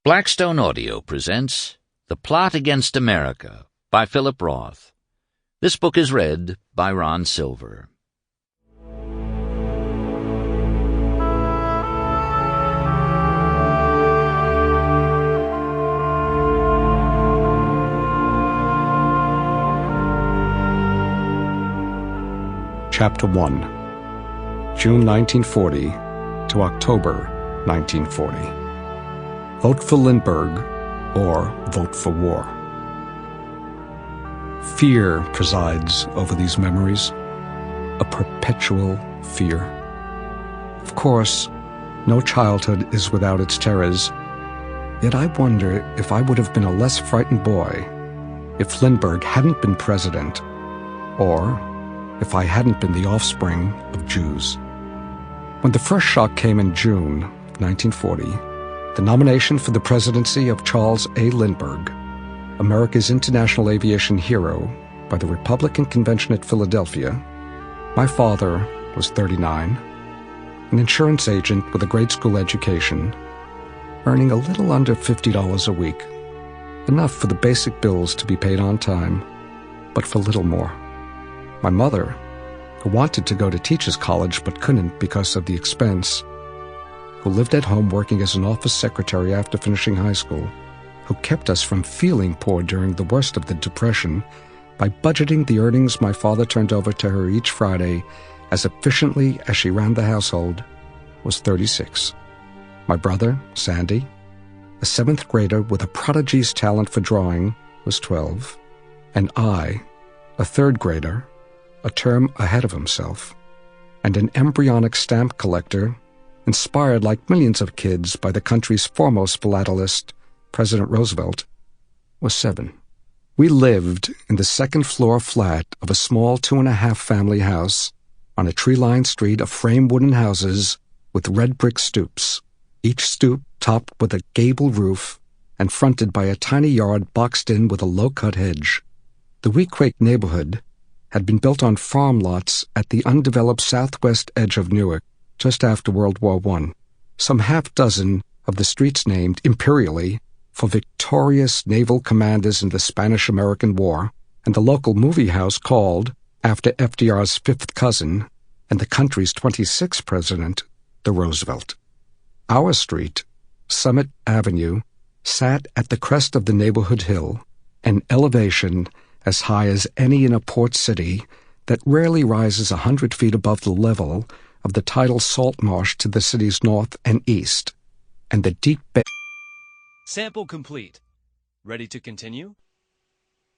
Blackstone Audio presents The Plot Against America by Philip Roth. This book is read by Ron Silver. Chapter 1. June 1940 to October 1940. Vote for Lindbergh or vote for war. Fear presides over these memories, a perpetual fear. Of course, no childhood is without its terrors, yet I wonder if I would have been a less frightened boy if Lindbergh hadn't been president, or if I hadn't been the offspring of Jews. When the first shock came in June of 1940, the nomination for the presidency of Charles A. Lindbergh, America's international aviation hero, by the Republican Convention at Philadelphia, my father was 39, an insurance agent with a grade school education, earning a little under $50 a week, enough for the basic bills to be paid on time, but for little more. My mother, who wanted to go to teachers' college but couldn't because of the expense, who lived at home working as an office secretary after finishing high school, who kept us from feeling poor during the worst of the Depression by budgeting the earnings my father turned over to her each Friday as efficiently as she ran the household, was 36. My brother, Sandy, a seventh grader with a prodigy's talent for drawing, was 12, and I, a third grader, a term ahead of himself, and an embryonic stamp collector, inspired like millions of kids by the country's foremost philatelist, President Roosevelt, was 7. We lived in the second-floor flat of a small 2.5-family house on a tree-lined street of frame wooden houses with red brick stoops, each stoop topped with a gable roof and fronted by a tiny yard boxed in with a low-cut hedge. The Weequahic neighborhood had been built on farm lots at the undeveloped southwest edge of Newark, just after World War I, some half-dozen of the streets named imperially for victorious naval commanders in the Spanish-American War, and the local movie house called, after FDR's fifth cousin and the country's 26th president, the Roosevelt. Our street, Summit Avenue, sat at the crest of the neighborhood hill, an elevation as high as any in a port city that rarely rises 100 feet above the level of the tidal salt marsh to the city's north and east, and the deep bay. Sample complete. Ready to continue?